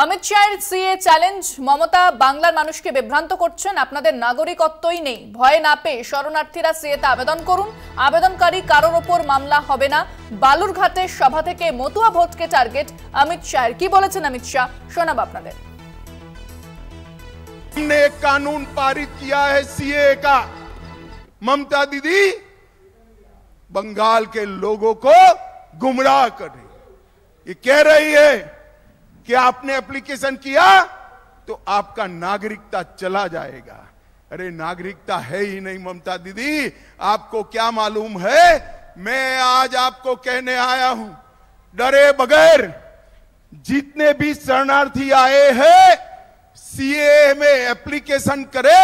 অমিত শাহের CA challenge, Mamata বাংলার মানুষকে বিভ্রান্ত করছেন, আপনাদের নাগরিকত্বই নেই, ভয় না পেয়ে শরণার্থীরা সিএতে আবেদন করুন, আবেদনকারী কারোর ওপর মামলা হবে না। বালুরঘাটের সভা থেকে মতুয়া ভোটকে টার্গেট অমিত শাহের। কি বলেছেন অমিত শাহ, শোনাব আপনাদের। ने कानून पारित किया है सीए का। ममता दीदी बंगाल के लोगों को गुमराह कर रही, ये कह रही है कि आपने एप्लीकेशन किया तो आपका नागरिकता चला जाएगा। अरे नागरिकता है ही नहीं ममता दीदी, आपको क्या मालूम है? मैं आज आपको कहने आया हूं, डरे बगैर जितने भी शरणार्थी आए हैं सीए में एप्लीकेशन करे,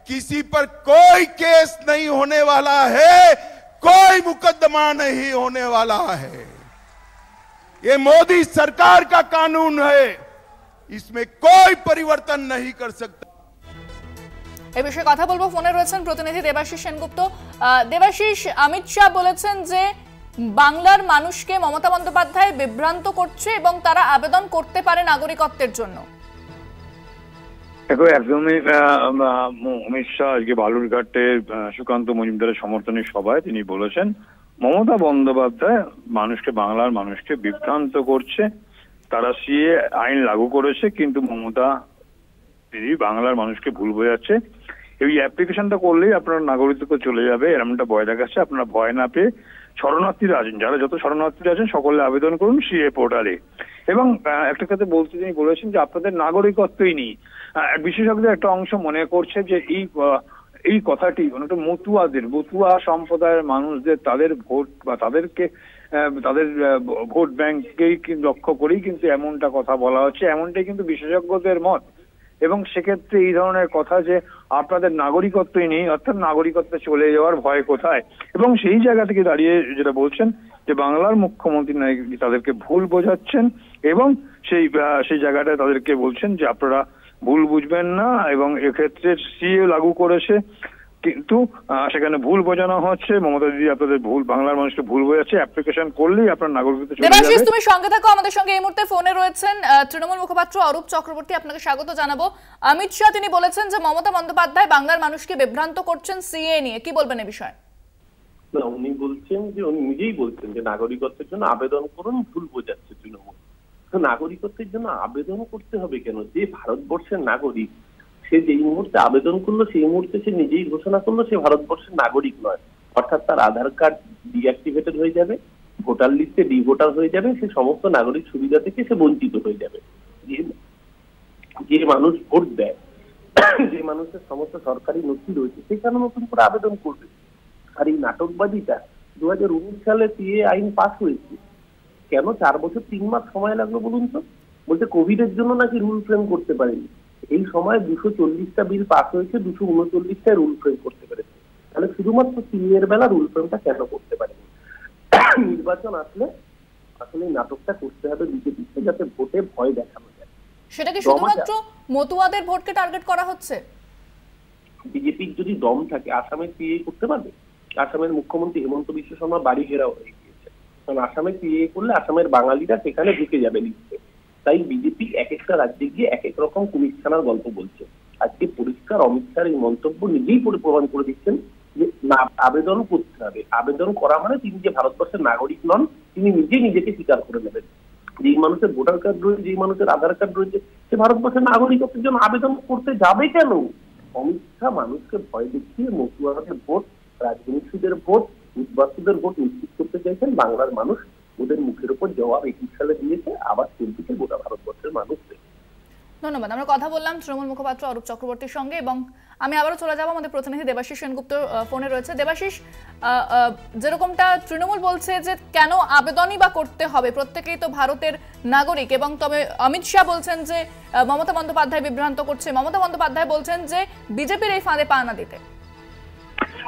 किसी पर कोई केस नहीं होने वाला है, कोई मुकदमा नहीं होने वाला है। ये मोदी सरकार का कानून है, इसमें कोई परिवर्तन नहीं कर सकता। এই বিষয়ে কথা বলবো, ফোনে রয়েছেন প্রতিনিধি দেবাশিস সেনগুপ্ত। দেবাশিস, অমিত শাহ বলেছেন যে বাংলার মানুষকে মমতা বন্দ্যোপাধ্যায় বিভ্রান্ত করছে এবং তারা আবেদন করতে পারে নাগরিকত্বের জন্য। দেখো, একদমই অমিত শাহ আজকে বালুরঘাটে সুকান্ত মজুমদারের সমর্থনের সভায় তিনি বলেছেন মমতা বন্দ্যোপাধ্যায় মানুষকে, বাংলার মানুষকে বিভ্রান্ত করছে। তারা সিএ আইন লাগু করেছে, কিন্তু মমতা দিদি বাংলার মানুষকে ভুল বোঝাচ্ছে। এই অ্যাপ্লিকেশনটা করলেই আপনার নাগরিকত্ব চলে যাবে, এরকমটা ভয় দেখাচ্ছে। আপনারা ভয় না পেয়ে শরণার্থীরা আছেন, যারা যত শরণার্থীরা আছেন সকলে আবেদন করুন সিএ পোর্টালে। এবং একটা কথা বলতে তিনি বলেছেন যে আপনাদের নাগরিকত্বই নেই। বিশেষজ্ঞদের একটা অংশ মনে করছে যে এই কথাটি অনেকটা মতুয়া সম্প্রদায়ের মানুষদের তাদের ভোট বা তাদের ভোট ব্যাংককেই লক্ষ্য করেই কিন্তু এমনটা কথা বলা হচ্ছে, এমনটাই কিন্তু বিশেষজ্ঞদের মত। এবং সেক্ষেত্রে এই ধরনের কথা যে আপনাদের নাগরিকত্বই নেই, অর্থাৎ নাগরিকত্ব চলে যাওয়ার ভয় কোথায়, এবং সেই জায়গা থেকে দাঁড়িয়ে যেটা বলছেন যে বাংলার মুখ্যমন্ত্রী তাদেরকে ভুল বোঝাচ্ছেন এবং সেই জায়গাটায় তাদেরকে বলছেন যে আপনারা ভুল বুঝবেন না, এবং এক্ষেত্রে সিএ লাগু করেছে কিন্তু সেখানে ভুল বোঝানো হচ্ছে। মমতা দিদি আপনাদের ভুল, বাংলার মানুষকে ভুল বোঝাচ্ছে, অ্যাপ্লিকেশন করলেই আপনার নাগরিকত্ব চলে যাবে। দেবাশিস, তুমি সঙ্গে থাকো, আমাদের সঙ্গে এই মুহূর্তে ফোনে রয়েছেন তৃণমূল মুখপাত্র অরূপ চক্রবর্তী, আপনাকে স্বাগত জানাবো। অমিত শাহ তিনি বলেছেন যে মমতা বন্দ্যোপাধ্যায় বাংলার মানুষকে বিভ্রান্ত করছেন সিএ নিয়ে, কি বলবেন এই বিষয়ে? না, উনি বলছেন যে উনি নিজেই বলছেন যে নাগরিকত্বের জন্য আবেদন করুন, ভুল বোঝাচ্ছে তৃণমূল। নাগরিকত্বের জন্য আবেদন করতে হবে কেন? যে ভারতবর্ষের নাগরিক, সে যেই মুহূর্তে আবেদন করলো সেই মুহূর্তে সে নিজেই ঘোষণা করলো সে ভারতবর্ষের নাগরিক নয়। অর্থাৎ তার আধার কার্ড ডিঅ্যাক্টিভেটেড হয়ে যাবে, ভোটার লিস্টে ডিভোটার হয়ে যাবে, সে সমস্ত নাগরিক সুবিধা থেকে সে বঞ্চিত হয়ে যাবে। যে মানুষ ভোট দেয়, যে মানুষের সমস্ত সরকারি নথি রয়েছে, সেখানে নতুন করে আবেদন করবে। আর এই নাটকবাদীটা 2019 সালে সিএ আইন পাস হয়েছে, কেন 4 বছর 3 মাস সময় লাগলো বলুন তো? বলতে কোভিড এর জন্য নাকি রুল ফ্রেম করতে পারেনি। এই সময় 240টা বিল পাস হয়েছে, 239টায় রুল ফ্রেম করতে পেরেছে। তাহলে শুধুমাত্র সিএ এর বেলা রুল ফ্রেমটা কেন করতে পারেনি? নির্বাচন আসলে এই নাটকটা করতে হবে বিজেপিকে, যাতে ভোটে ভয় দেখানো যায়। সেটা কি শুধুমাত্র মতুয়াদের ভোটকে টার্গেট করা হচ্ছে? বিজেপির যদি দম থাকে আসামে সিএ করতে পারবে। আসামের মুখ্যমন্ত্রী হেমন্ত বিশ্ব শর্মা বাড়ি ঘেরাও হয়ে গিয়েছে, কারণ আসামে সিএ করলে আসামের বাঙালিরা সেখানে ঢুকে যাবে লিস্টে। তাই বিজেপি এক একটা রাজ্যে গিয়ে এক এক রকম কুমিরখানার গল্প বলছে। আজকে পরিষ্কার অমিত শাহর এই মন্তব্য নিজেই প্রমাণ করে দিচ্ছেন যে না, আবেদন করতে হবে। আবেদন করা মানে তিনি যে ভারতবর্ষের নাগরিক নন, তিনি নিজেকে স্বীকার করে নেবেন। যেই মানুষের ভোটার কার্ড রয়েছে, যেই মানুষের আধার কার্ড রয়েছে, সে ভারতবর্ষের নাগরিকত্বের জন্য আবেদন করতে যাবে কেন? অমিত শাহ মানুষকে ভয় দেখিয়ে মতুয়াদের ভোট, রাজনীতিদের ভোট, উদ্বাস্তুদের ভোট নিশ্চিত করতে চাইছেন। বাংলার মানুষ ওদের মুখের উপর জবাব 21 সালে দিয়েছে, আবার চিন্তিত গোটা ভারতবর্ষের মানুষ। ধন্যবাদ। আমরা কথা বললাম তৃণমূল মুখপাত্র অরূপ চক্রবর্তীর সঙ্গে, এবং আমি আবারও চলে যাবো আমাদের প্রতিনিধি দেবাশিস সেনগুপ্ত ফোনে রয়েছে। দেবাশিস, যেরকমটা তৃণমূল বলছে যে কেন আবেদনই বা করতে হবে, প্রত্যেকেই তো ভারতের নাগরিক, এবং তবে অমিত শাহ বলছেন যে মমতা বন্দ্যোপাধ্যায় বিভ্রান্ত করছে, মমতা বন্দ্যোপাধ্যায় বলছেন যে বিজেপির এই ফাঁদে পা না দিতে।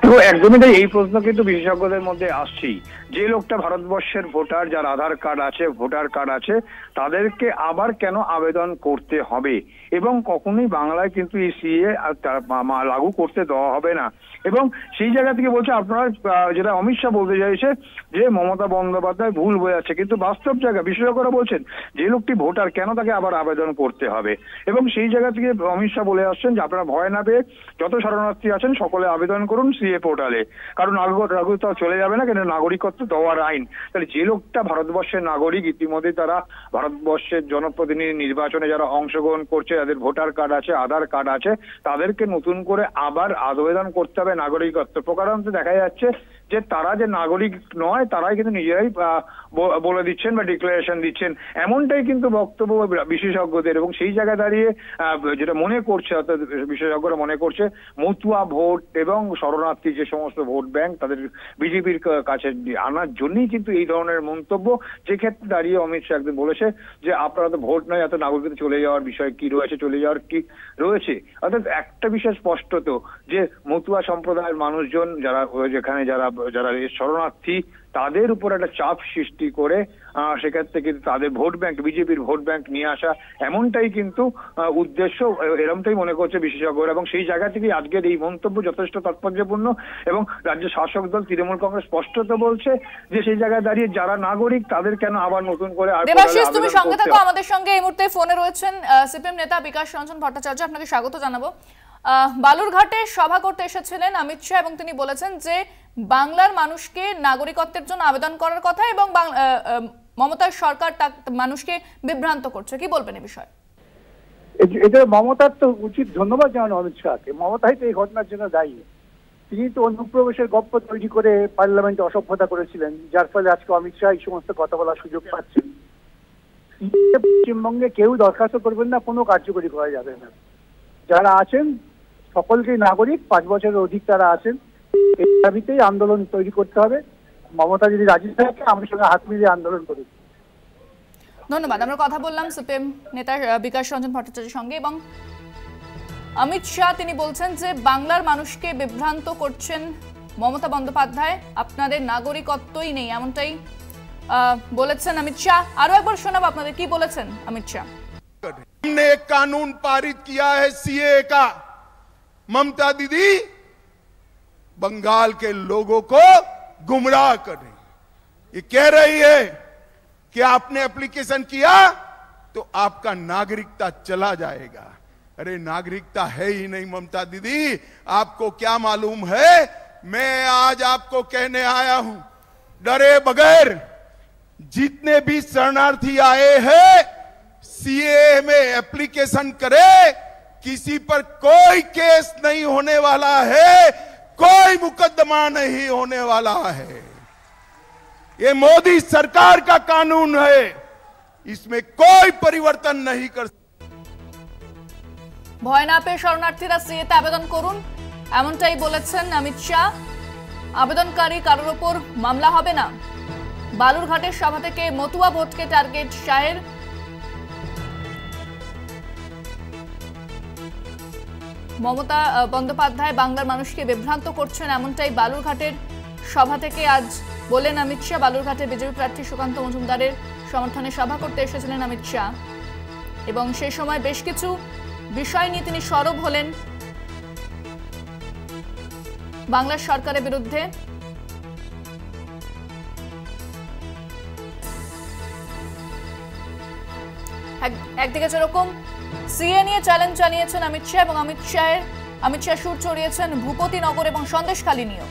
তো একদমই তাই, এই প্রশ্ন কিন্তু বিশেষজ্ঞদের মধ্যে আসছেই যে লোকটা ভারতবর্ষের ভোটার, যার আধার কার্ড আছে, ভোটার কার্ড আছে, তাদেরকে আবার কেন আবেদন করতে হবে, এবং কখনোই বাংলায় কিন্তু এই সিএ লাগু করতে দেওয়া হবে না। এবং সেই জায়গা থেকে বলছে আপনারা, যেটা অমিত শাহ বলতে চাইছে যে মমতা বন্দ্যোপাধ্যায় ভুল বোঝাচ্ছে, কিন্তু বাস্তব জায়গা বিশেষজ্ঞরা বলছেন যে লোকটি ভোটার কেন তাকে আবার আবেদন করতে হবে। এবং সেই জায়গা থেকে অমিত শাহ বলে আসছেন যে আপনারা ভয় না পেয়ে যত শরণার্থী আছেন সকলে আবেদন করুন সিএ পোর্টালে, কারণ নাগরিকত্ব চলে যাবে না, কিন্তু নাগরিকত্ব দেওয়ার আইন। তাহলে যে লোকটা ভারতবর্ষের নাগরিক, ইতিমধ্যে তারা ভারতবর্ষের জনপ্রতিনিধি নির্বাচনে যারা অংশগ্রহণ করছে, যাদের ভোটার কার্ড আছে, আধার কার্ড আছে, তাদেরকে নতুন করে আবার আবেদন করতে হবে নাগরিকত্ব। প্রকারান্তে দেখা যাচ্ছে যে তারা যে নাগরিক নয়, তারাই কিন্তু নিজেরাই বলে দিচ্ছেন বা ডিক্লারেশন দিচ্ছেন, এমনটাই কিন্তু বক্তব্য বিশেষজ্ঞদের। এবং সেই জায়গায় দাঁড়িয়ে যেটা মনে করছে, অর্থাৎ বিশেষজ্ঞরা মনে করছে মতুয়া ভোট এবং শরণার্থী যে সমস্ত ভোট ব্যাংক, তাদের বিজেপির কাছে আনার জন্যই কিন্তু এই ধরনের মন্তব্য। যে ক্ষেত্রে দাঁড়িয়ে অমিত শাহ একদিন বলেছে যে আপনারা তো ভোট নয়, এত নাগরিকত্ব চলে যাওয়ার বিষয় কি রয়েছে, চলে যাওয়ার কি রয়েছে। অর্থাৎ একটা বিষয় স্পষ্টত যে মতুয়া সম্প্রদায়ের মানুষজন যারা যেখানে যারা শরণার্থী, তাদের উপর একটা চাপ সৃষ্টি করে সেক্ষেত্রে কিন্তু তাদের ভোট ব্যাংক, বিজেপির ভোট ব্যাংক নিয়ে আসা, এমনটাই কিন্তু উদ্দেশ্য, এরমটাই মনে করছে বিশেষজ্ঞরা। এবং সেই জায়গা থেকে আজকের এই মন্তব্য যথেষ্ট তাৎপর্যপূর্ণ। এবং রাজ্যের শাসক দল তৃণমূল কংগ্রেস স্পষ্টত বলছে যে সেই জায়গায় দাঁড়িয়ে যারা নাগরিক তাদের কেন আবার নতুন করে। দেবাশিস, তুমি সঙ্গে থাকো, আমাদের সঙ্গে এই মুহূর্তে ফোনে রয়েছেন সিপিএম নেতা বিকাশ রঞ্জন ভট্টাচার্য, আপনাকে স্বাগত জানাবো। বালুরঘাটে সভা করতে এসেছিলেন অমিত শাহ এবং তিনি বলেছেন যে বাংলার মানুষকে নাগরিকত্বের জন্য আবেদন করার কথা, এবং মমতার সরকার মানুষকে বিভ্রান্ত করছে। কি বলবেন এই বিষয়ে? এটা মমতার তো উচিত ধন্যবাদ জানানো অমিত শাহকে। মমতাই তো এই ঘটনার জন্য দায়ী। তিনি তো অনুপ্রবেশের গপ্প তৈরি করে পার্লামেন্টে অসভ্যতা করেছিলেন, যার ফলে আজকে অমিত শাহ এই সমস্ত কথা বলার সুযোগ পাচ্ছেন। পশ্চিমবঙ্গে কেউ দরখাস্ত করবেন না, কোনো কার্যকরী করা যাবে না। যারা আছেন সকলকেই নাগরিক, 5 বছরের অধিক তারা আছেন, এই দাবিতেই আন্দোলন তৈরি করতে হবে। মমতা যদি রাজি থাকে আমার সঙ্গে হাত মিলিয়ে আন্দোলন করুন। ধন্যবাদ। আমরা কথা বললাম সিপিএম নেতা বিকাশ রঞ্জন ভট্টাচার্যের সঙ্গে, এবং অমিত শাহ তিনি বলছেন যে বাংলার মানুষকে বিভ্রান্ত করছেন মমতা বন্দ্যোপাধ্যায়, আপনাদের নাগরিকত্বই নেই, এমনটাই বলেছেন অমিত শাহ। আরো একবার শোনাবো আপনাদের কি বলেছেন অমিত শাহ। हमने एक कानून पारित किया है सीए का। ममता दीदी बंगाल के लोगों को गुमराह कर रही, ये कह रही है कि आपने एप्लीकेशन किया तो आपका नागरिकता चला जाएगा। अरे नागरिकता है ही नहीं ममता दीदी, आपको क्या मालूम है? मैं आज आपको कहने आया हूं, डरे बगैर जितने भी शरणार्थी आए हैं सीए में एप्लीकेशन करे, किसी पर कोई केस नहीं होने वाला है, कोई मुकदमा नहीं होने वाला है। ये मोदी सरकार का कानून है, इसमें कोई परिवर्तन नहीं कर। ভয় না পেয়ে শরণার্থীরা সিএতে আবেদন করুন, এমনটাই বলেছেন অমিত শাহ। আবেদনকারী কারোর ওপর মামলা হবে না। বালুরঘাটের সভা থেকে মতুয়া ভোটকে টার্গেট শাহের। মমতা বন্দ্যোপাধ্যায় বাংলার মানুষকে বিভ্রান্ত করছেন, এমনটাই বালুরঘাটের সভা থেকে আজ বললেন অমিত শাহ। বালুরঘাটে বিজেপি প্রার্থী সুকান্ত মজুমদারের সমর্থনে সভা করতে এসেছিলেন অমিত শাহ, এবং সেই সময় বেশ কিছু বিষয় নিয়ে তিনি সরব হলেন বাংলার সরকারের বিরুদ্ধে। একদিকে যেরকম সিএ নিয়ে চ্যালেঞ্জ জানিয়েছেন অমিত শাহ, এবং অমিত শাহ সুর চড়িয়েছেন ভূপতিনগর এবং সন্দেশখালী নিয়েও।